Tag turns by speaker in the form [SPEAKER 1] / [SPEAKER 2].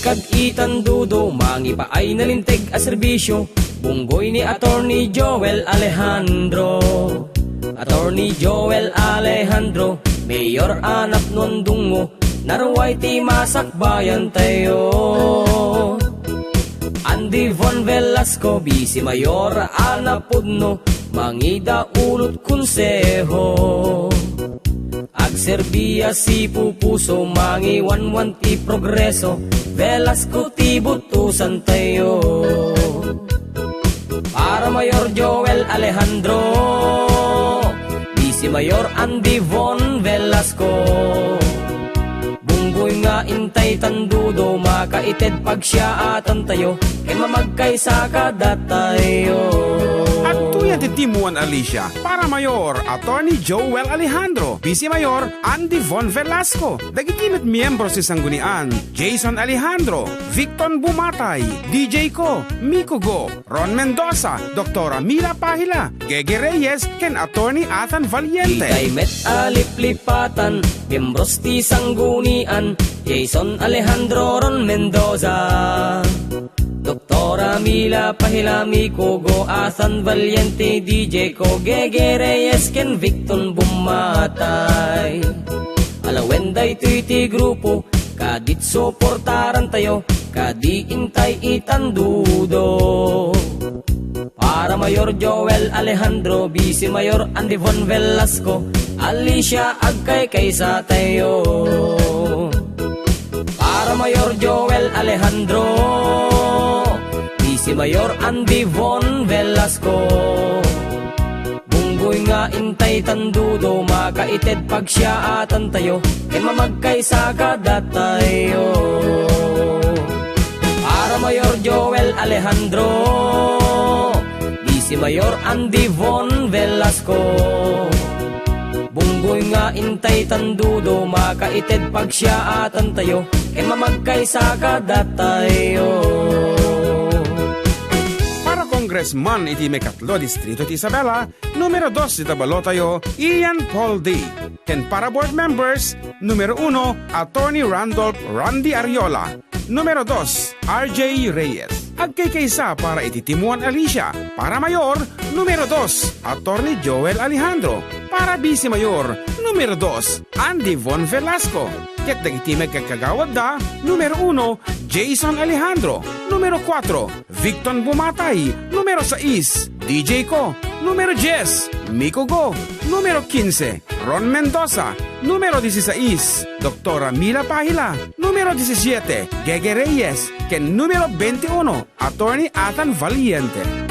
[SPEAKER 1] kag itandudo, mangi pa ay nalintig a serbisyo, bunggoy ni Attorney Joel Alejandro. Attorney Joel Alejandro, mayor anak nun dungo, narway ti masakbayan tayo. Andy Von Velasco, Vice Mayor Anapudno, mangida ulot konseho. Agserbiya si Pupuso, mangi wanwan ti progreso, Velasco ti butusan tayo. Para Mayor Joel Alejandro, Vice Mayor Andy Von Velasco, bunggoy nga intay tandudo, makaited pag siya atan tayo, kay mamagkaysa kada tayo.
[SPEAKER 2] At tuyan ti Timuan Alicia, para Mayor Attorney Joel Alejandro, Vice Mayor Andy Von Velasco, dagitimit miyembro si Sanggunian, Jason Alejandro, Victon Bumatay, DJ Ko, Miko Go, Ron Mendoza, Dr. Mila Pahila, Gege Reyes, ken Attorney Athan Valiente.
[SPEAKER 1] Ikay met aliplipatan, miyembros ti Sanggunian, Jason Alejandro, Ron Mendoza, Doktora Mila Pahila, Miko Go, Athan Valiente, DJ Ko, Gege Reyes, ken Victon Bumatay. Alawenday ti grupo, kadit suportaran tayo, kadi intay itandudo. Para Mayor Joel Alejandro, Vice Mayor Andy Von Velasco, Alicia agkay kaysa tayo. Para Mayor Joel Alejandro, Vice Mayor Andy Von Velasco, bunggoy nga intay tandudo, makaited pag siya atan tayo, kay mamagkaysa kada tayo. Para Mayor Joel Alejandro, Vice Mayor Andy Von Velasco, bunggoy nga intay tandudo, makaited pag siya atan tayo, kay mamagkaysa kada tayo.
[SPEAKER 2] Congressman iti may katlo distrito ti Isabela, numero 2 iti Balotayo, Ian Paul D. Ken para board members, numero 1, Attorney Randolph Randy Ariola, numero 2, RJ Reyes. Agkay-kaysa para iti Timuan Alicia, para Mayor, numero 2, Attorney Joel Alejandro, para Vice Mayor, numero 2, Andy Von Velasco. Ket dagitimeg kagkagawad da, numero 1, Jason Alejandro, numero 4, Victon Bumatay, numero 6, DJ Ko, numero 10, Miko Go, numero 15, Ron Mendoza, numero 16, Doktora Mila Pahila, numero 17, Gege Reyes, ken numero 21, Attorney Athan Valiente.